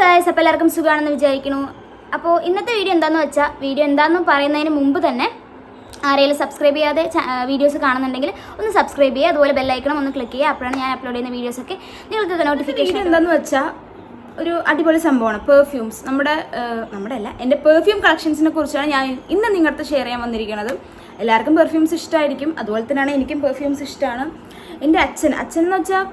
Guys, അപ്പോൾ എല്ലാവർക്കും സുഖമാണെന്ന് വിചാരിക്കുന്നു. അപ്പോൾ ഇന്നത്തെ വീഡിയോ എന്താണെന്ന് പറയുന്നതിന് മുമ്പ് തന്നെ ആരെങ്കിലും സബ്സ്ക്രൈബ് ചെയ്യാതെ വീഡിയോസ് കാണുന്നുണ്ടെങ്കിൽ ഒന്ന് സബ്സ്ക്രൈബ് ചെയ്യുക. അതുപോലെ ബെല്ലൈക്കണം ഒന്ന് ക്ലിക്ക് ചെയ്യുക. അപ്പോഴാണ് ഞാൻ അപ്ലോഡ് ചെയ്യുന്ന വീഡിയോസൊക്കെ നിങ്ങൾക്ക് നോട്ടിഫിക്കേഷൻ. എന്താണെന്ന് വെച്ചാൽ ഒരു അടിപൊളി സംഭവമാണ് പെർഫ്യൂംസ്. നമ്മുടെ അല്ല, എൻ്റെ പെർഫ്യൂം കളക്ഷൻസിനെ കുറിച്ചാണ് ഞാൻ ഇന്ന് നിങ്ങളുടെ ഷെയർ ചെയ്യാൻ വന്നിരിക്കുന്നത്. എല്ലാവർക്കും പെർഫ്യൂംസ് ഇഷ്ടമായിരിക്കും, അതുപോലെ തന്നെയാണ് എനിക്കും പെർഫ്യൂംസ് ഇഷ്ടമാണ്. എൻ്റെ അച്ഛൻ എന്ന് വെച്ചാൽ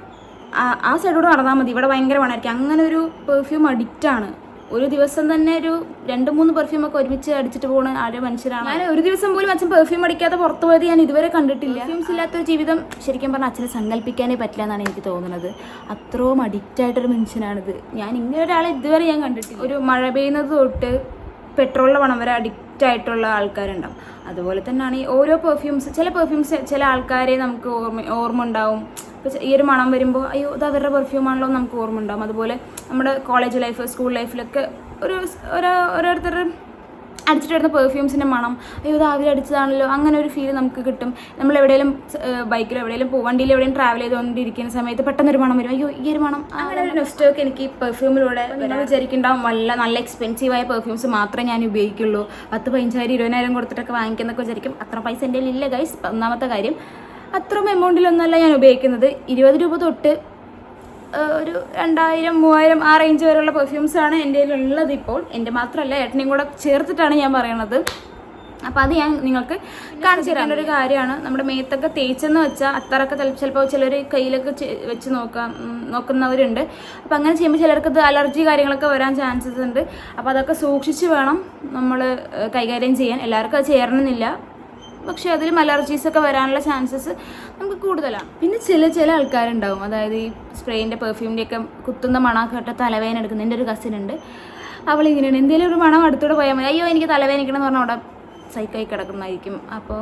ആ സൈഡോട് നടന്നാൽ മതി, ഇവിടെ ഭയങ്കര മണമായിരിക്കും. അങ്ങനെ ഒരു പെർഫ്യൂം അഡിക്റ്റാണ്. ഒരു ദിവസം തന്നെ ഒരു 2-3 പെർഫ്യൂമൊക്കെ ഒരുമിച്ച് അടിച്ചിട്ട് പോകുന്ന ആരോ മനുഷ്യരാണ്. ഞാൻ ഒരു ദിവസം പോലും അച്ഛൻ പെർഫ്യൂം അടിക്കാതെ പുറത്തു പോയത് ഞാൻ ഇതുവരെ കണ്ടിട്ടില്ല. പെർഫ്യൂംസ് ഇല്ലാത്തൊരു ജീവിതം ശരിക്കും പറഞ്ഞാൽ അച്ഛനെ സങ്കല്പിക്കാനേ പറ്റില്ല എന്നാണ് എനിക്ക് തോന്നുന്നത്. അത്രയും അഡിക്റ്റായിട്ടൊരു മനുഷ്യനാണിത്. ഞാൻ ഇങ്ങനെ ഒരാളെ ഇതുവരെ ഞാൻ കണ്ടിട്ടില്ല. ഒരു മഴ പെയ്യുന്നത് തൊട്ട് പെട്രോളിൻ്റെ മണം വരെ അഡിക്റ്റായിട്ടുള്ള ആൾക്കാരുണ്ടാവും. അതുപോലെ തന്നെയാണ് ഈ ഓരോ പെർഫ്യൂംസ്. ചില പെർഫ്യൂംസ് ചില ആൾക്കാരെ നമുക്ക് ഓർമ്മ ഉണ്ടാവും. ഇപ്പോൾ ഈ ഒരു മണം വരുമ്പോൾ അയ്യോ ഇത് അവരുടെ പെർഫ്യൂമാണല്ലോ എന്ന് നമുക്ക് ഓർമ്മ ഉണ്ടാവും. അതുപോലെ നമ്മുടെ കോളേജ് ലൈഫ്, സ്കൂൾ ലൈഫിലൊക്കെ ഓരോരുത്തർ അടിച്ചിട്ട് വരുന്ന പെർഫ്യൂംസിൻ്റെ മണം അയ്യോ ഇത് അവർ അടിച്ചതാണല്ലോ, അങ്ങനെ ഒരു ഫീൽ നമുക്ക് കിട്ടും. നമ്മൾ എവിടെയെങ്കിലും ബൈക്കിലോ എവിടെയെങ്കിലും വണ്ടിയിൽ എവിടെയും ട്രാവൽ ചെയ്തുകൊണ്ടിരിക്കുന്ന സമയത്ത് പെട്ടെന്നൊരു മണം വരും, അയ്യോ ഈ ഒരു മണം. അങ്ങനെ ഒരു നൊസ്റ്റോക്ക് എനിക്ക് പെർഫ്യൂമിലൂടെ വിചാരിക്കുന്നുണ്ടാവും. നല്ല എക്സ്പെൻസീവായ പെർഫ്യൂംസ് മാത്രമേ ഞാൻ ഉപയോഗിക്കുള്ളൂ. 10,000, 20,000 കൊടുത്തിട്ടൊക്കെ വാങ്ങിക്കുന്നൊക്കെ വിചാരിക്കും. അത്ര പൈസ എൻ്റെ ഇല്ല ഗൈസ്. ഒന്നാമത്തെ കാര്യം അത്രയും എമൗണ്ടിലൊന്നല്ല ഞാൻ ഉപയോഗിക്കുന്നത്. 20 രൂപ തൊട്ട് ഒരു 2,000, 3,000 ആ റേഞ്ച് വരെയുള്ള പെർഫ്യൂംസാണ് എൻ്റെ കയ്യിലുള്ളത് ഇപ്പോൾ. എൻ്റെ മാത്രമല്ല, ഏട്ടനെയും കൂടെ ചേർത്തിട്ടാണ് ഞാൻ പറയണത്. അപ്പോൾ അത് ഞാൻ നിങ്ങൾക്ക് കാണിച്ചു തരാൻ ഒരു കാര്യമാണ്. നമ്മുടെ മേത്തൊക്കെ തേച്ചെന്ന് വെച്ചാൽ അത്രയൊക്കെ ചിലപ്പോൾ ചിലർ കയ്യിലൊക്കെ വെച്ച് നോക്കുന്നവരുണ്ട്. അപ്പോൾ അങ്ങനെ ചെയ്യുമ്പോൾ ചിലർക്ക് ഇത് അലർജി കാര്യങ്ങളൊക്കെ വരാൻ ചാൻസസ് ഉണ്ട്. അപ്പോൾ അതൊക്കെ സൂക്ഷിച്ച് വേണം നമ്മൾ കൈകാര്യം ചെയ്യാൻ. എല്ലാവർക്കും അത് ചേരണമെന്നില്ല, പക്ഷേ അതിലും അലർജീസൊക്കെ വരാനുള്ള ചാൻസസ് നമുക്ക് കൂടുതലാണ്. പിന്നെ ചില ആൾക്കാരുണ്ടാവും, അതായത് ഈ സ്പ്രേയിൻ്റെ പെർഫ്യൂമിൻ്റെയൊക്കെ കുത്തുന്ന മണമൊക്കെ ഇട്ട് തലവേദന എടുക്കുന്നത്. എൻ്റെ ഒരു കസിൻ ഉണ്ട്, അവളിങ്ങനെയാണ്. എന്തെങ്കിലും ഒരു മണം അടുത്തൂടെ പോയാൽ മതി, അയ്യോ എനിക്ക് തലവേദനിക്കണമെന്ന് പറഞ്ഞാൽ അവിടെ സൈക്കായി കിടക്കുന്നതായിരിക്കും. അപ്പോൾ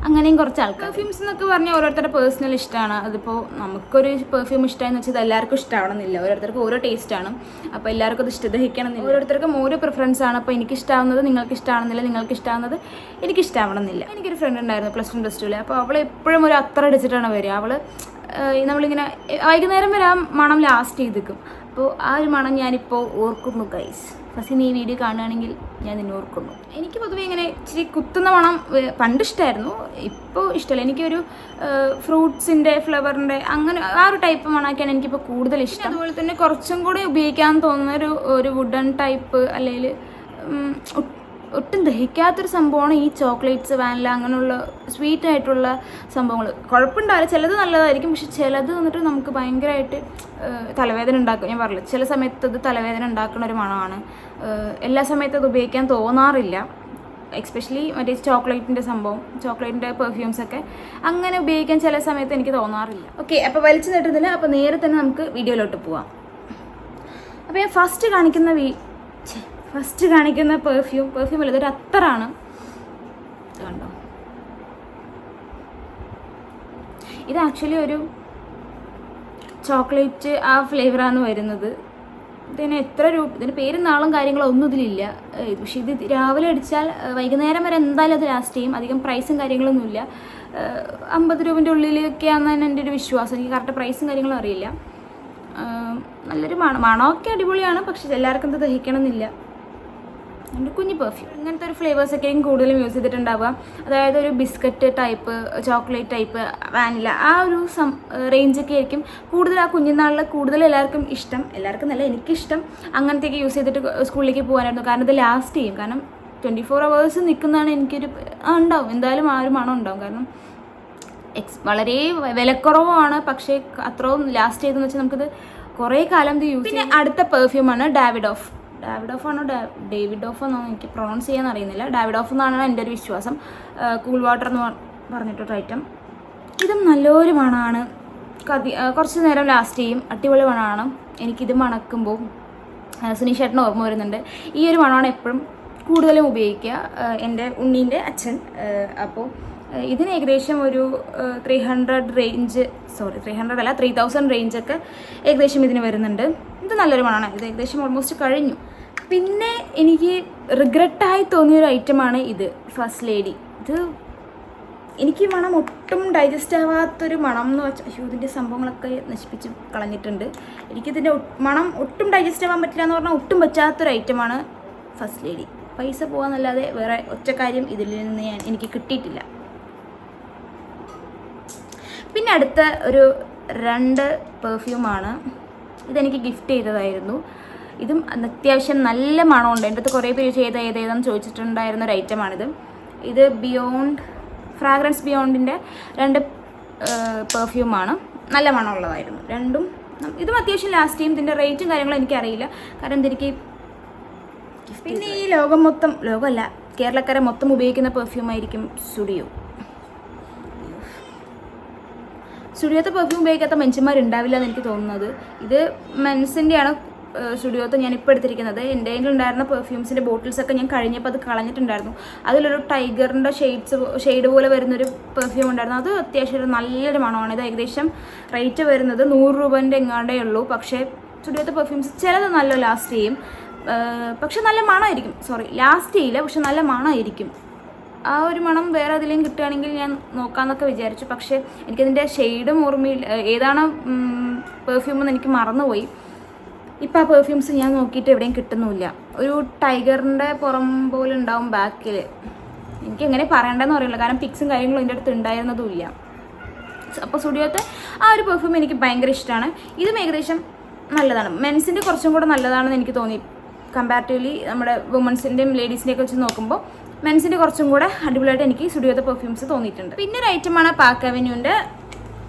അങ്ങനെയും കുറച്ച് ആൾക്കാർ. പെർഫ്യൂംസ് എന്നൊക്കെ പറഞ്ഞാൽ ഓരോരുത്തരുടെ പേഴ്സണൽ ഇഷ്ടമാണ്. അതിപ്പോൾ നമുക്കൊരു പെർഫ്യൂം ഇഷ്ടമായെന്ന് വെച്ചാൽ എല്ലാവർക്കും ഇഷ്ടമാവണമെന്നില്ല. ഓരോരുത്തർക്കും ഓരോ ടേസ്റ്റാണ്. അപ്പോൾ എല്ലാവർക്കും അത് ദഹിക്കണമെന്നില്ല. ഓരോരുത്തർക്കും ഓരോ പ്രിഫറൻസ് ആണ്. അപ്പോൾ എനിക്കിഷ്ടാവുന്നത് നിങ്ങൾക്ക് ഇഷ്ടമാവുന്നില്ല, നിങ്ങൾക്ക് ഇഷ്ടമാവുന്നത് എനിക്ക് ഇഷ്ടമാവണമെന്നില്ല. എനിക്കൊരു ഫ്രണ്ട് ഉണ്ടായിരുന്നു +1 +2. അപ്പോൾ അവൾ എപ്പോഴും ഒരു അത്ര അടിച്ചിട്ടാണ് വരിക. അവൾ നമ്മളിങ്ങനെ വൈകുന്നേരം വരെ ആ മണം ലാസ്റ്റ് ചെയ്തിരിക്കും. അപ്പോൾ ആ ഒരു മണം ഞാനിപ്പോൾ ഓർക്കുന്നു ഗൈസ്. ഫസ്റ്റ് നീ വീഡിയോ കാണുകയാണെങ്കിൽ ഞാൻ നിന്നെ ഓർക്കുന്നു. എനിക്ക് പൊതുവെ ഇങ്ങനെ ഇച്ചിരി കുത്തുന്ന മണം പണ്ട് ഇഷ്ടമായിരുന്നു, ഇപ്പോൾ ഇഷ്ടമല്ല. എനിക്കൊരു ഫ്രൂട്ട്സിൻ്റെ, ഫ്ലവറിൻ്റെ അങ്ങനെ ആ ഒരു ടൈപ്പ് മണമൊക്കെയാണ് എനിക്കിപ്പോൾ കൂടുതൽ ഇഷ്ടം. അതുപോലെ തന്നെ കുറച്ചും കൂടി ഉപയോഗിക്കാൻ തോന്നുന്ന ഒരു വുഡൻ ടൈപ്പ്, അല്ലെങ്കിൽ ഒട്ടും ദഹിക്കാത്തൊരു സംഭവമാണ് ഈ ചോക്ലേറ്റ്സ്, വാനില, അങ്ങനെയുള്ള സ്വീറ്റായിട്ടുള്ള സംഭവങ്ങൾ. കുഴപ്പമുണ്ടാവില്ല, ചിലത് നല്ലതായിരിക്കും, പക്ഷെ ചിലത് വന്നിട്ട് നമുക്ക് ഭയങ്കരമായിട്ട് തലവേദന ഉണ്ടാക്കും. ഞാൻ പറഞ്ഞില്ല, ചില സമയത്ത് അത് തലവേദന ഉണ്ടാക്കുന്ന ഒരു മണമാണ്. എല്ലാ സമയത്തും അത് ഉപയോഗിക്കാൻ തോന്നാറില്ല. എസ്പെഷ്യലി മറ്റേ ചോക്ലേറ്റിൻ്റെ സംഭവം, ചോക്ലേറ്റിൻ്റെ പെർഫ്യൂംസൊക്കെ അങ്ങനെ ഉപയോഗിക്കാൻ ചില സമയത്ത് എനിക്ക് തോന്നാറില്ല. ഓക്കെ, അപ്പോൾ വലിച്ചു നീട്ടുന്നില്ല. അപ്പോൾ നേരെ തന്നെ നമുക്ക് വീഡിയോയിലോട്ട് പോവാം. അപ്പോൾ ഞാൻ ഫസ്റ്റ് കാണിക്കുന്ന പെർഫ്യൂം അല്ല, ഇതൊരു അത്തറാണ്. കണ്ടോ, ഇത് ആക്ച്വലി ഒരു ചോക്ലേറ്റ് ആ ഫ്ലേവറാണ് വരുന്നത്. ഇതിന് എത്ര രൂപ, ഇതിന് പേരും നാളും കാര്യങ്ങളോ ഒന്നും ഇതിലില്ല. പക്ഷേ ഇത് രാവിലെ അടിച്ചാൽ വൈകുന്നേരം വരെ എന്തായാലും അത് ലാസ്റ്റ് ചെയ്യും. അധികം പ്രൈസും കാര്യങ്ങളൊന്നുമില്ല. 50 രൂപൻ്റെ ഉള്ളിലൊക്കെയാണെന്നാണ് എൻ്റെ ഒരു വിശ്വാസം. എനിക്ക് കറക്റ്റ് പ്രൈസും കാര്യങ്ങളും അറിയില്ല. നല്ലൊരു മണമൊക്കെ അടിപൊളിയാണ്, പക്ഷെ എല്ലാവർക്കും ഇത് ദഹിക്കണമെന്നില്ല. എൻ്റെ കുഞ്ഞ് പെർഫ്യൂം ഇങ്ങനത്തെ ഒരു ഫ്ലേവേഴ്സൊക്കെയും കൂടുതലും യൂസ് ചെയ്തിട്ടുണ്ടാവുക. അതായത് ഒരു biscuit type, chocolate type, vanilla, ആ ഒരു റേഞ്ചൊക്കെ ആയിരിക്കും കൂടുതൽ. ആ കുഞ്ഞുനാളിൽ കൂടുതൽ എല്ലാവർക്കും ഇഷ്ടം, എല്ലാവർക്കും നല്ല എനിക്കിഷ്ടം അങ്ങനത്തെയൊക്കെ യൂസ് ചെയ്തിട്ട് സ്കൂളിലേക്ക് പോകാനായിരുന്നു. കാരണം ഇത് ലാസ്റ്റ് ചെയ്യും. കാരണം 24 hours നിൽക്കുന്നതാണ് എനിക്കൊരു ഉണ്ടാവും, എന്തായാലും ആ ഒരു മണം ഉണ്ടാവും. കാരണം വളരെ വിലക്കുറവാണ്, പക്ഷേ അത്രയും ലാസ്റ്റ് ചെയ്തെന്ന് വെച്ചാൽ നമുക്കിത് കുറേ കാലം ഇത് യൂസ് ചെയ്യും. പിന്നെ അടുത്ത പെർഫ്യൂമാണ് ഡാവിഡോഫ് ആണോ ഡേവിഡോഫ് എന്നോ എനിക്ക് പ്രൊണൗൺസ് ചെയ്യാൻ അറിയുന്നില്ല. ഡാവിഡോഫ് എന്നാണ് എൻ്റെ ഒരു വിശ്വാസം. കൂൾ വാട്ടർ എന്ന് പറഞ്ഞിട്ടൊരു ഐറ്റം. ഇതും നല്ലൊരു മണമാണ്, കുറച്ച് നേരം ലാസ്റ്റ് ചെയ്യും, അടിപൊളി മണമാണ്. എനിക്കിത് മണക്കുമ്പോൾ സുനീഷേട്ടന് ഓർമ്മ വരുന്നുണ്ട്. ഈ ഒരു മണമാണ് എപ്പോഴും കൂടുതലും ഉപയോഗിക്കുക എൻ്റെ ഉണ്ണീൻ്റെ അച്ഛൻ. അപ്പോൾ ഇതിന് ഏകദേശം ഒരു 300 റേഞ്ച്, 300 അല്ല 3000 റേഞ്ചൊക്കെ ഏകദേശം ഇതിന് വരുന്നുണ്ട്. ഇത് നല്ലൊരു മണമാണ്. ഇത് ഏകദേശം ഓൾമോസ്റ്റ് കഴിഞ്ഞു. പിന്നെ എനിക്ക് റിഗ്രറ്റായി തോന്നിയൊരു ഐറ്റമാണ് ഇത്, ഫസ്റ്റ് ലേഡി. ഇത് എനിക്ക് മണം ഒട്ടും ഡൈജസ്റ്റ് ആവാത്തൊരു മണം എന്ന് വെച്ചാൽ അയ്യോ ഇതിൻ്റെ സംഭവങ്ങളൊക്കെ നശിപ്പിച്ച് കളഞ്ഞിട്ടുണ്ട്. എനിക്കിതിൻ്റെ മണം ഒട്ടും ഡൈജസ്റ്റ് ആവാൻ പറ്റില്ല എന്ന് പറഞ്ഞാൽ ഒട്ടും പറ്റാത്തൊരു ഐറ്റമാണ് ഫസ്റ്റ് ലേഡി. പൈസ പോകാന്നല്ലാതെ വേറെ ഒറ്റ കാര്യം ഇതിൽ നിന്ന് എനിക്ക് കിട്ടിയിട്ടില്ല. പിന്നെ അടുത്ത ഒരു 2 പെർഫ്യൂമാണ്. ഇതെനിക്ക് ഗിഫ്റ്റ് ചെയ്തതായിരുന്നു. ഇതും അത്യാവശ്യം നല്ല മണമുണ്ട്. എൻ്റെ അടുത്ത് കുറേ പേര് ഏതാണെന്ന് ചോദിച്ചിട്ടുണ്ടായിരുന്ന ഒരു ഐറ്റമാണിത്. ഇത് ഫ്രാഗ്രൻസ് ബിയോണ്ടിൻ്റെ 2 പെർഫ്യൂമാണ്. നല്ല മണമുള്ളതായിരുന്നു രണ്ടും. ഇതും അത്യാവശ്യം ലാസ്റ്റ് ചെയ്യും. ഇതിൻ്റെ റേറ്റും കാര്യങ്ങളും എനിക്കറിയില്ല, കാരണം ഇതെനിക്ക്. പിന്നെ ഈ ലോകമല്ല, കേരളക്കാരെ മൊത്തം ഉപയോഗിക്കുന്ന പെർഫ്യൂമായിരിക്കും സ്റ്റുഡിയോത്തെ പെർഫ്യൂം ഉപയോഗിക്കാത്ത മനുഷ്യന്മാരുണ്ടാവില്ല എന്ന് എനിക്ക് തോന്നുന്നത്. ഇത് മെൻസിൻ്റെയാണ് സ്റ്റുഡിയോത്തെ ഞാൻ ഇപ്പോൾ എടുത്തിരിക്കുന്നത്. എൻ്റെ കയ്യിലുണ്ടായിരുന്ന പെർഫ്യൂംസിൻ്റെ ബോട്ടിൽസൊക്കെ ഞാൻ കഴിഞ്ഞപ്പോൾ അത് കളഞ്ഞിട്ടുണ്ടായിരുന്നു. അതിലൊരു ടൈഗറിൻ്റെ ഷെയ്ഡ് പോലെ വരുന്നൊരു പെർഫ്യൂം ഉണ്ടായിരുന്നു. അത് അത്യാവശ്യം നല്ലൊരു മണമാണ്. ഇത് ഏകദേശം റേറ്റ് വരുന്നത് 100 രൂപേൻ്റെ എങ്ങാണ്ടേ ഉള്ളൂ. പക്ഷേ സ്റ്റുഡിയോത്തെ പെർഫ്യൂംസ് ചിലത് നല്ല ലാസ്റ്റ് ചെയ്യും, പക്ഷെ നല്ല മണമായിരിക്കും. ലാസ്റ്റ് ചെയ്യില്ല, പക്ഷെ നല്ല മണമായിരിക്കും. ആ ഒരു മണം വേറെ അതിലേയും കിട്ടുകയാണെങ്കിൽ ഞാൻ നോക്കാമെന്നൊക്കെ വിചാരിച്ചു. പക്ഷേ എനിക്കതിൻ്റെ ഷെയ്ഡും ഓർമ്മയില്ല, ഏതാണ് പെർഫ്യൂമെന്ന് എനിക്ക് മറന്നുപോയി. ഇപ്പോൾ ആ പെർഫ്യൂംസ് ഞാൻ നോക്കിയിട്ട് എവിടെയും കിട്ടുന്നുമില്ല. ഒരു ടൈഗറിൻ്റെ പുറം പോലെ ഉണ്ടാവും ബാക്കിൽ. എനിക്ക് എങ്ങനെ പറയേണ്ടതെന്ന് അറിയില്ല, കാരണം പിക്സും കാര്യങ്ങളും എൻ്റെ അടുത്ത് ഉണ്ടായിരുന്നതുമില്ല. അപ്പോൾ സ്റ്റുഡിയോത്തെ ആ ഒരു പെർഫ്യൂം എനിക്ക് ഭയങ്കര ഇഷ്ടമാണ്. ഇതും ഏകദേശം നല്ലതാണ്. മെൻസിൻ്റെ കുറച്ചും കൂടെ നല്ലതാണെന്ന് എനിക്ക് തോന്നി. കമ്പാരിറ്റീവ്ലി നമ്മുടെ വുമൻസിൻ്റെയും ലേഡീസിൻ്റെയൊക്കെ വെച്ച് നോക്കുമ്പോൾ മെൻസിൻ്റെ കുറച്ചും കൂടെ അടിപൊളിയായിട്ട് എനിക്ക് സ്റ്റുഡിയോത്തെ പെർഫ്യൂംസ് തോന്നിയിട്ടുണ്ട്. പിന്നെ ഒരു ഐറ്റമാണ് പാർക്ക് അവന്യൂൻ്റെ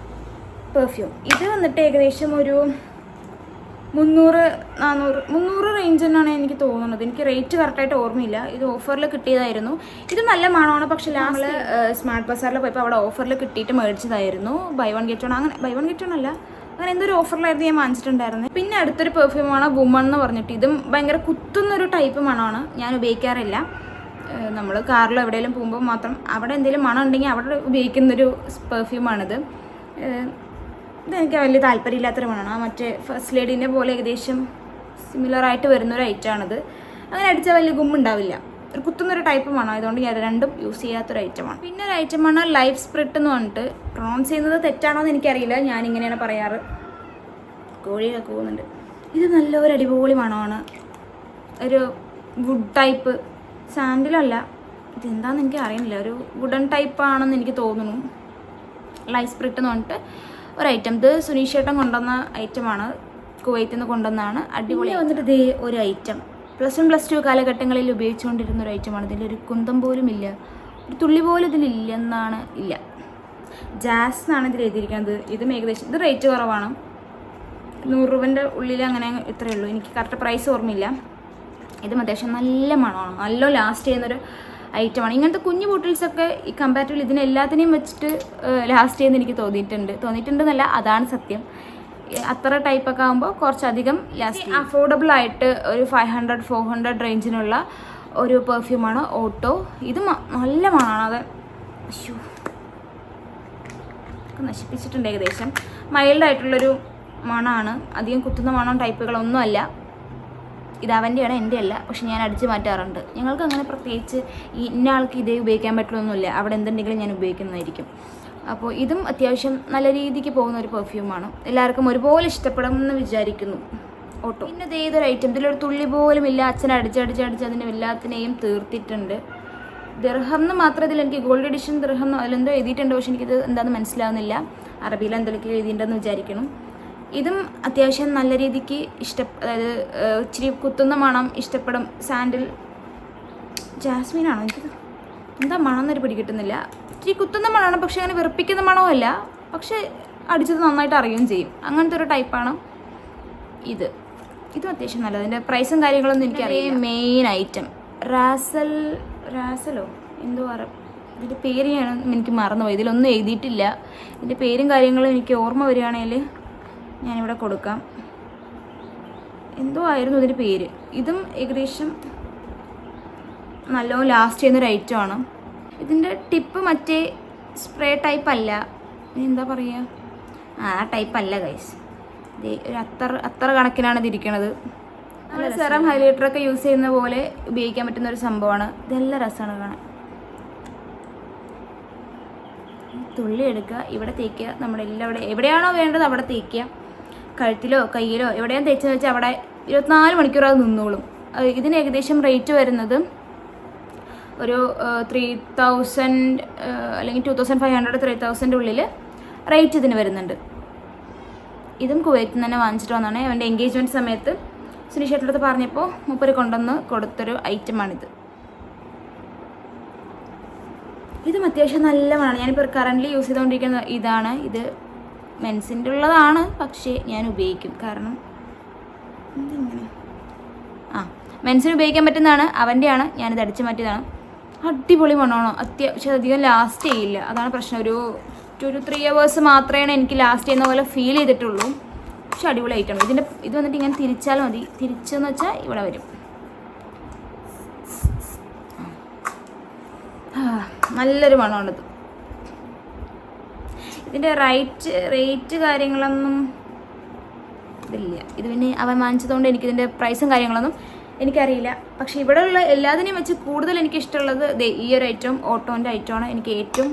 പെർഫ്യൂം. ഇത് വന്നിട്ട് ഏകദേശം ഒരു 300 റേഞ്ച് തന്നെയാണ് എനിക്ക് തോന്നുന്നത്. എനിക്ക് റേറ്റ് കറക്റ്റായിട്ട് ഓർമ്മയില്ല. ഇത് ഓഫറിൽ കിട്ടിയതായിരുന്നു. ഇത് നല്ല മണമാണ്. പക്ഷേ നമ്മൾ സ്മാർട്ട് ബസാറിൽ പോയപ്പോൾ അവിടെ ഓഫറിൽ കിട്ടിയിട്ട് മേടിച്ചതായിരുന്നു. ബൈ വൺ ഗെറ്റ് വൺ അല്ല, അങ്ങനെ എന്തൊരു ഓഫറിലായിരുന്നു ഞാൻ വാങ്ങിച്ചിട്ടുണ്ടായിരുന്നത്. പിന്നെ അടുത്തൊരു പെർഫ്യൂമാണ് വുമൺ എന്ന് പറഞ്ഞിട്ട്. ഇതും ഭയങ്കര കുത്തുന്നൊരു ടൈപ്പ് മണമാണ്. ഞാൻ ഉപയോഗിക്കാറില്ല. നമ്മൾ കാറിൽ എവിടെയെങ്കിലും പോകുമ്പോൾ മാത്രം അവിടെ എന്തെങ്കിലും മണം ഉണ്ടെങ്കിൽ അവിടെ ഉപയോഗിക്കുന്നൊരു പെർഫ്യൂമാണിത്. ഇതെനിക്ക് വലിയ താല്പര്യമില്ലാത്തൊരു മണമാണ്. മറ്റേ ഫസ്റ്റ് ലേഡീൻ്റെ പോലെ ഏകദേശം സിമിലറായിട്ട് വരുന്നൊരു ഐറ്റമാണിത്. അങ്ങനെ അടിച്ചാൽ വലിയ ഗുമ്മുണ്ടാവില്ല. ഒരു കുത്തുന്നൊരു ടൈപ്പ് മണം. അതുകൊണ്ട് ഞാൻ രണ്ടും യൂസ് ചെയ്യാത്തൊരു ഐറ്റമാണ്. പിന്നെ ഒരു ഐറ്റമാണ് ലൈഫ് സ്പ്രിറ്റ് എന്ന് പറഞ്ഞിട്ട്. പ്രൊണൗൺസ് ചെയ്യുന്നത് തെറ്റാണോ എന്ന് എനിക്കറിയില്ല, ഞാനിങ്ങനെയാണ് പറയാറ്. കോഴിയൊക്കെ പോകുന്നുണ്ട്. ഇത് നല്ലൊരു അടിപൊളി മണമാണ്. ഒരു വുഡ് ടൈപ്പ്, സാൻഡിലല്ല, ഇതെന്താണെന്ന് എനിക്ക് അറിയുന്നില്ല, ഒരു വുഡൻ ടൈപ്പാണെന്ന് എനിക്ക് തോന്നുന്നു. ലൈഫ് സ്പ്രിറ്റ് എന്ന് പറഞ്ഞിട്ട് ഒരു ഐറ്റം. ഇത് സുനീഷേട്ടൻ കൊണ്ടുവന്ന ഐറ്റമാണ്, കുവൈത്തിൽ നിന്ന് കൊണ്ടുവന്നതാണ്. അടിപൊളി വന്നിട്ട് ഇതേ ഒരു ഐറ്റം +1 +2 കാലഘട്ടങ്ങളിൽ ഉപയോഗിച്ചുകൊണ്ടിരുന്ന ഒരു ഐറ്റമാണ്. ഇതിലൊരു കുന്തം പോലും ഇല്ല, ഒരു തുള്ളി പോലും ഇതിലില്ലെന്നാണ്. ജാസ് എന്നാണ് ഇതിൽ എഴുതിയിരിക്കുന്നത്. ഇതും ഏകദേശം ഇത് റേറ്റ് കുറവാണ്, 100 രൂപേൻ്റെ ഉള്ളിൽ, അങ്ങനെ ഇത്രയേ ഉള്ളൂ. എനിക്ക് കറക്റ്റ് പ്രൈസ് ഓർമ്മയില്ല. ഇതും അത്യാവശ്യം നല്ല മണമാണ്, നല്ല ലാസ്റ്റ് ചെയ്യുന്നൊരു ഐറ്റമാണ്. ഇങ്ങനത്തെ കുഞ്ഞു ബോട്ടിൽസൊക്കെ ഈ കമ്പാരിറ്റീവ്ലി ഇതിനെല്ലാത്തിനെയും വെച്ചിട്ട് ലാസ്റ്റ് ചെയ്യുന്ന എനിക്ക് തോന്നിയിട്ടുണ്ടെന്നല്ല, അതാണ് സത്യം. അത്ര ടൈപ്പൊക്കെ ആകുമ്പോൾ കുറച്ചധികം ലാസ്റ്റ്. അഫോർഡബിൾ ആയിട്ട് ഒരു 500-400 റേഞ്ചിനുള്ള ഒരു പെർഫ്യൂമാണ് ഓട്ടോ. ഇത് നല്ല മണമാണ്. അത് നശിപ്പിച്ചിട്ടുണ്ട്. ഏകദേശം മൈൽഡായിട്ടുള്ളൊരു മണമാണ്, അധികം കുത്തുന്ന മണം ടൈപ്പുകളൊന്നുമല്ല. ഇത് അവൻ്റെയാണ്, എൻ്റെ അല്ല. പക്ഷെ ഞാൻ അടിച്ച് മാറ്റാറുണ്ട്. ഞങ്ങൾക്ക് അങ്ങനെ പ്രത്യേകിച്ച് ഇന്ന ആൾക്ക് ഇതേ ഉപയോഗിക്കാൻ പറ്റുമൊന്നുമില്ല. അവിടെ എന്തുണ്ടെങ്കിലും ഞാൻ ഉപയോഗിക്കുന്നതായിരിക്കും. അപ്പോൾ ഇതും അത്യാവശ്യം നല്ല രീതിക്ക് പോകുന്ന ഒരു പെർഫ്യൂമാണ്. എല്ലാവർക്കും ഒരുപോലെ ഇഷ്ടപ്പെടുമെന്ന് വിചാരിക്കുന്നു ഓട്ടോ. പിന്നെ ഇത് ഏതൊരു ഐറ്റം, ഇതിലൊരു തുള്ളി പോലും ഇല്ല. അച്ഛൻ അടിച്ച് അതിൻ്റെ എല്ലാത്തിനെയും തീർത്തിട്ടുണ്ട്. ദിർഹം എന്ന് മാത്രം ഇതിൽ എനിക്ക് ഗോൾഡ് എഡിഷൻ ദിർഹം അതിലെന്തോ എഴുതിയിട്ടുണ്ട്. പക്ഷെ എനിക്കിത് എന്താണെന്ന് മനസ്സിലാവുന്നില്ല. അറബിയിൽ എന്തെങ്കിലും എഴുതിയിട്ടുണ്ടെന്ന് വിചാരിക്കണം. ഇതും അത്യാവശ്യം നല്ല രീതിക്ക് അതായത് ഇച്ചിരി കുത്തുന്ന മണം ഇഷ്ടപ്പെടും. സാൻഡിൽ ജാസ്മിനാണോ, എനിക്കത് എന്താ മണം എന്നൊരു പിടി കിട്ടുന്നില്ല. ഇച്ചിരി കുത്തുന്ന മണമാണ്, പക്ഷെ അങ്ങനെ വെറുപ്പിക്കുന്ന മണമല്ല. പക്ഷെ അടിച്ചത് നന്നായിട്ട് അറിയുകയും ചെയ്യും. അങ്ങനത്തെ ഒരു ടൈപ്പാണ് ഇതും അത്യാവശ്യം നല്ലത്. അതിൻ്റെ പ്രൈസും കാര്യങ്ങളൊന്നും എനിക്കറിയാം. മെയിൻ ഐറ്റം റാസലോ എന്തോ ഇതിൻ്റെ പേര് എനിക്ക് മറന്നുപോയി. ഇതിലൊന്നും എഴുതിയിട്ടില്ല. ഇതിൻ്റെ പേരും കാര്യങ്ങളും എനിക്ക് ഓർമ്മ വരികയാണെങ്കിൽ ഞാനിവിടെ കൊടുക്കാം. എന്തോ ആയിരുന്നു ഇതിൻ്റെ പേര്. ഇതും ഏകദേശം നല്ലോണം ലാസ്റ്റ് ചെയ്യുന്നൊരു ഐറ്റമാണ്. ഇതിൻ്റെ ടിപ്പ് മറ്റേ സ്പ്രേ ടൈപ്പ് അല്ല, എന്താ പറയുക, ആ ടൈപ്പ് അല്ല ഗൈസ്. ഇത് ഒരു അത്തർ കണക്കിനാണ് ഇതിരിക്കണത്. നല്ല സെറം ഹൈലൈറ്ററൊക്കെ യൂസ് ചെയ്യുന്ന പോലെ ഉപയോഗിക്കാൻ പറ്റുന്ന ഒരു സംഭവമാണ്. ഇതെല്ലാം രസമാണ് കാണാൻ. തുള്ളി എടുക്കുക, ഇവിടെ തേക്കുക, നമ്മുടെ എവിടെയാണോ വേണ്ടത് അവിടെ തേക്കുക. കഴുത്തിലോ കയ്യിലോ എവിടെയാണ് തേച്ചെന്ന് വെച്ചാൽ അവിടെ 24 മണിക്കൂർ അത് നിന്നോളും. ഇതിന് ഏകദേശം റേറ്റ് വരുന്നത് ഒരു 3000 അല്ലെങ്കിൽ 2500 3000 ഉള്ളിൽ റേറ്റ് ഇതിന് വരുന്നുണ്ട്. ഇതും കുവൈറ്റിൽ നിന്ന് തന്നെ വാങ്ങിച്ചിട്ട് വന്നതാണ്. അവൻ്റെ എൻഗേജ്മെൻറ്റ് സമയത്ത് സുനിഷേട്ടൻ്റെ അടുത്ത് പറഞ്ഞപ്പോൾ മൂപ്പര് കൊണ്ടുവന്ന് കൊടുത്തൊരു ഐറ്റമാണിത്. ഇതും അത്യാവശ്യം നല്ല മണമാണ്. ഞാനിപ്പോൾ കറൻ്റ് യൂസ് ചെയ്തുകൊണ്ടിരിക്കുന്ന ഇതാണ്. ഇത് മെൻസിൻ്റെ ഉള്ളതാണ്, പക്ഷേ ഞാൻ ഉപയോഗിക്കും. കാരണം എന്തിങ്ങനെ മെൻസിന് ഉപയോഗിക്കാൻ പറ്റുന്നതാണ്, അവൻ്റെയാണ്. ഞാനിത് അടിച്ചു മാറ്റിയതാണ്. അടിപൊളി മണമാണോ, അത്യാവശ്യം അധികം ലാസ്റ്റ് ചെയ്യില്ല, അതാണ് പ്രശ്നം. ഒരു 3 hours മാത്രമേ എനിക്ക് ലാസ്റ്റ് ചെയ്യുന്ന പോലെ ഫീൽ ചെയ്തിട്ടുള്ളൂ. പക്ഷെ അടിപൊളി ഐറ്റമാണ്. ഇത് വന്നിട്ട് ഇങ്ങനെ തിരിച്ചാൽ മതി. തിരിച്ചെന്ന് വെച്ചാൽ ഇവിടെ വരും. നല്ലൊരു മണമാണിത്. ഇതിൻ്റെ റേറ്റ് കാര്യങ്ങളൊന്നും ഇതില്ല. ഇത് പിന്നെ അവൻ വാങ്ങിച്ചതുകൊണ്ട് എനിക്കിതിൻ്റെ പ്രൈസും കാര്യങ്ങളൊന്നും എനിക്കറിയില്ല. പക്ഷേ ഇവിടെയുള്ള എല്ലാത്തിനെയും വെച്ച് കൂടുതൽ എനിക്കിഷ്ടമുള്ളത് ഈ ഒരു ഐറ്റം, ഓട്ടോൻ്റെ ഐറ്റമാണ് എനിക്ക് ഏറ്റവും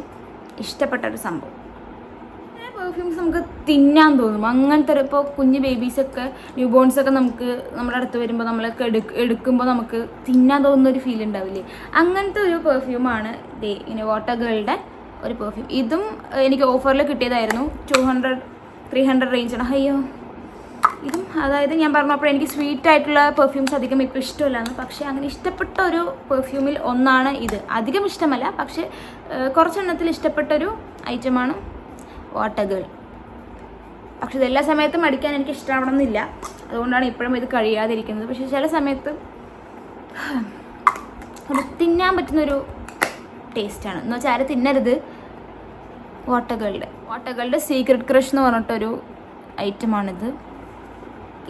ഇഷ്ടപ്പെട്ടൊരു സംഭവം. പെർഫ്യൂംസ് നമുക്ക് തിന്നാൻ തോന്നും. അങ്ങനത്തെ ഇപ്പോൾ കുഞ്ഞ് ബേബീസൊക്കെ ന്യൂ ബോൺസൊക്കെ നമുക്ക് നമ്മുടെ അടുത്ത് വരുമ്പോൾ നമ്മളൊക്കെ എടുക്കുമ്പോൾ നമുക്ക് തിന്നാൻ തോന്നുന്നൊരു ഫീൽ ഉണ്ടാവില്ലേ, അങ്ങനത്തെ ഒരു പെർഫ്യൂമാണ് ഇങ്ങനെ വാട്ടർ ഗേളുടെ ഒരു പെർഫ്യൂം. ഇതും എനിക്ക് ഓഫറിൽ കിട്ടിയതായിരുന്നു. 200-300 റേഞ്ചാണ്. അയ്യോ, ഇതും അതായത് ഞാൻ പറഞ്ഞപ്പോൾ എനിക്ക് സ്വീറ്റ് ആയിട്ടുള്ള പെർഫ്യൂംസ് അധികം ഇപ്പോൾ ഇഷ്ടമില്ലാന്ന്. പക്ഷേ അങ്ങനെ ഇഷ്ടപ്പെട്ട ഒരു പെർഫ്യൂമിൽ ഒന്നാണ് ഇത്. അധികം ഇഷ്ടമല്ല, പക്ഷേ കുറച്ചെണ്ണത്തിൽ ഇഷ്ടപ്പെട്ടൊരു ഐറ്റമാണ് വാട്ടർ ഗേൾ. പക്ഷെ ഇതെല്ലാ സമയത്തും അടിക്കാൻ എനിക്ക് ഇഷ്ടമാവണമെന്നില്ല, അതുകൊണ്ടാണ് ഇപ്പോഴും ഇത് കഴിയാതിരിക്കുന്നത്. പക്ഷേ ചില സമയത്ത് ഒരു തിന്നാൻ പറ്റുന്നൊരു ടേസ്റ്റാണ്. എന്ന് വെച്ചാൽ ആരും തിന്നരുത്. വാട്ടർ ഗേളുടെ സീക്രട്ട് ക്രഷ് എന്ന് പറഞ്ഞിട്ടൊരു ഐറ്റമാണിത്.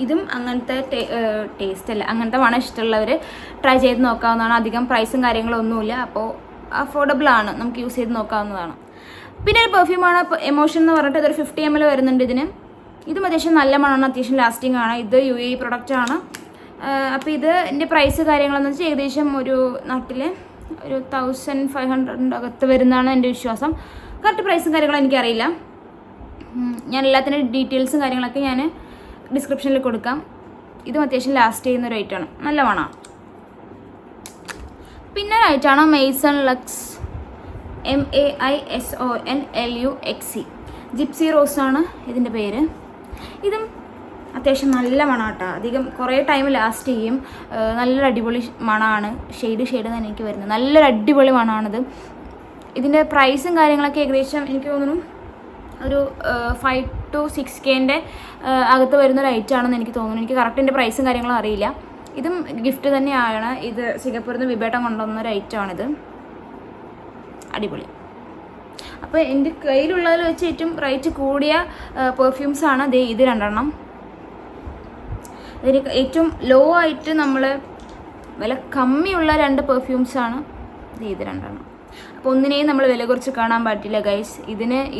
ഇതും അങ്ങനത്തെ ടേസ്റ്റ് അല്ല, അങ്ങനത്തെ മണം ഇഷ്ടമുള്ളവർ ട്രൈ ചെയ്ത് നോക്കാവുന്നതാണ്. അധികം പ്രൈസും കാര്യങ്ങളൊന്നുമില്ല, അപ്പോൾ അഫോർഡബിൾ ആണ്, നമുക്ക് യൂസ് ചെയ്ത് നോക്കാവുന്നതാണ്. പിന്നെ ഒരു പെർഫ്യൂമാണ് എമോഷൻ എന്ന് പറഞ്ഞിട്ട് ഇതൊരു 50 ml വരുന്നുണ്ട് ഇതിന്. ഇതും അത്യാവശ്യം നല്ല മണമാണ്, അത്യാവശ്യം ലാസ്റ്റിംഗ് ആണ്. ഇത് UAE പ്രൊഡക്റ്റാണ്. അപ്പോൾ ഇതിൻ്റെ പ്രൈസ് കാര്യങ്ങളെന്ന് വെച്ചാൽ ഏകദേശം ഒരു നാട്ടിൽ ഒരു 1500 അകത്ത് വരുന്നതാണ് എൻ്റെ വിശ്വാസം. കറക്റ്റ് പ്രൈസും കാര്യങ്ങളും എനിക്കറിയില്ല. ഞാൻ എല്ലാത്തിൻ്റെ ഡീറ്റെയിൽസും കാര്യങ്ങളൊക്കെ ഞാൻ ഡിസ്ക്രിപ്ഷനിൽ കൊടുക്കാം. ഇതും അത്യാവശ്യം ലാസ്റ്റ് ചെയ്യുന്ന ഒരു ഐറ്റമാണ്, നല്ല മണമാണ്. പിന്നെ ഒരു ഐറ്റമാണ് മെയ്സൺ ലക്സ് MAISONLUXE. ജിപ്സി റോസാണ് ഇതിൻ്റെ പേര്. ഇതും അത്യാവശ്യം നല്ല മണാട്ടോ, അധികം കുറേ ടൈം ലാസ്റ്റ് ചെയ്യും. നല്ലൊരു അടിപൊളി മണമാണ്. ഷെയ്ഡ് തന്നെ എനിക്ക് വരുന്നത്. നല്ലൊരു അടിപൊളി മണമാണിത്. ഇതിൻ്റെ പ്രൈസും കാര്യങ്ങളൊക്കെ ഏകദേശം എനിക്ക് തോന്നുന്നു ഒരു 5 to 6K അകത്ത് വരുന്നൊരു ഐറ്റമാണെന്ന് എനിക്ക് തോന്നുന്നു. എനിക്ക് കറക്റ്റ് എൻ്റെ പ്രൈസും കാര്യങ്ങളും അറിയില്ല. ഇതും ഗിഫ്റ്റ് തന്നെയാണ്. ഇത് സിംഗപ്പൂരിൽ നിന്ന് വിബേട്ടം കൊണ്ടുവന്നൊരു ഐറ്റമാണിത്. അടിപൊളി. അപ്പോൾ എൻ്റെ കയ്യിലുള്ളതിൽ വെച്ച് ഏറ്റവും റേറ്റ് കൂടിയ പെർഫ്യൂംസാണ് ഇത് 2 ഇതിന് ഏറ്റവും ലോ ആയിട്ട് നമ്മൾ വില കമ്മിയുള്ള 2 പെർഫ്യൂംസാണ് ഇത് 2. അപ്പോൾ ഒന്നിനെയും നമ്മൾ വില കുറച്ച് കാണാൻ പറ്റില്ല ഗൈസ്.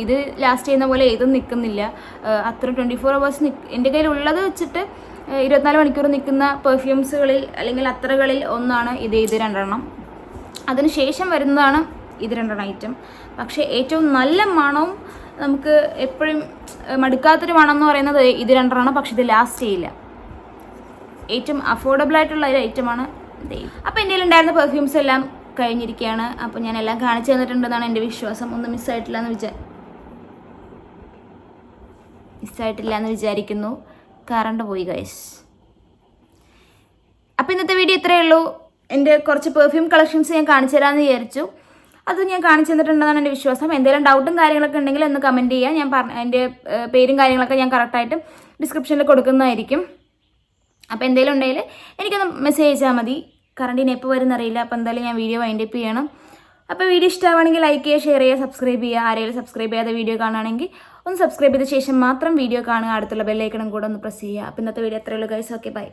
ഇത് ലാസ്റ്റ് ചെയ്യുന്ന പോലെ ഇതും നിൽക്കുന്നില്ല. അത്ര 24 hours എൻ്റെ കയ്യിലുള്ളത് വെച്ചിട്ട് 24 മണിക്കൂർ നിൽക്കുന്ന പെർഫ്യൂംസുകളിൽ അല്ലെങ്കിൽ അത്രകളിൽ ഒന്നാണ് ഇത് 2. അതിനുശേഷം വരുന്നതാണ് ഇത് 2 ഐറ്റം. പക്ഷേ ഏറ്റവും നല്ല മണവും നമുക്ക് എപ്പോഴും മടുക്കാത്തൊരു മണം എന്ന് പറയുന്നത് ഇത് 2. പക്ഷെ ഇത് ലാസ്റ്റ് ചെയ്യില്ല. ഏറ്റവും അഫോർഡബിൾ ആയിട്ടുള്ള ഒരു ഐറ്റമാണ് ഇത്. അപ്പോൾ എൻ്റെ ഉണ്ടായിരുന്ന പെർഫ്യൂംസ് എല്ലാം കഴിഞ്ഞിരിക്കുകയാണ്. അപ്പോൾ ഞാൻ എല്ലാം കാണിച്ചു തന്നിട്ടുണ്ടെന്നാണ് എൻ്റെ വിശ്വാസം. ഒന്നും മിസ്സായിട്ടില്ല എന്ന് വിചാരിക്കുന്നു. കറണ്ട് പോയി ഗൈസ്. അപ്പോൾ ഇന്നത്തെ വീഡിയോ ഇത്രയേ ഉള്ളൂ. എൻ്റെ കുറച്ച് പെർഫ്യൂം കളക്ഷൻസ് ഞാൻ കാണിച്ചു തരാമെന്ന് വിചാരിച്ചു. അത് ഞാൻ കാണിച്ചു തന്നിട്ടുണ്ടെന്നാണ് എൻ്റെ വിശ്വാസം. എന്തെങ്കിലും ഡൗട്ടും കാര്യങ്ങളൊക്കെ ഉണ്ടെങ്കിൽ ഒന്ന് കമൻറ്റ് ചെയ്യുക. ഞാൻ എൻ്റെ പേരും കാര്യങ്ങളൊക്കെ ഞാൻ കറക്റ്റായിട്ട് ഡിസ്ക്രിപ്ഷനിൽ കൊടുക്കുന്നതായിരിക്കും. അപ്പോൾ എന്തെങ്കിലും ഉണ്ടെങ്കിൽ എനിക്കൊന്ന് മെസ്സേജ് അയച്ചാൽ മതി. കറണ്ടിന് എപ്പോൾ വരുന്നറിയില്ല. അപ്പോൾ എന്തായാലും ഞാൻ വീഡിയോ വൈൻഡപ്പ് ചെയ്യണം. അപ്പോൾ വീഡിയോ ഇഷ്ടമാണെങ്കിൽ ലൈക്ക് ചെയ്യുക, ഷെയർ ചെയ്യുക, സബ്സ്ക്രൈബ് ചെയ്യുക. ആരെങ്കിലും സബ്സ്ക്രൈബ് ചെയ്യാതെ വീഡിയോ കാണുകയാണെങ്കിൽ ഒന്ന് സബ്സ്ക്രൈബ് ചെയ്ത ശേഷം മാത്രം വീഡിയോ കാണുക. അടുത്തുള്ള ബെല്ലൈക്കണും കൂടെ ഒന്ന് പ്രസ് ചെയ്യുക. അപ്പോൾ ഇന്നത്തെ വീഡിയോ അത്രയേ ഉള്ളൂ ഗൈസ്. Okay, by.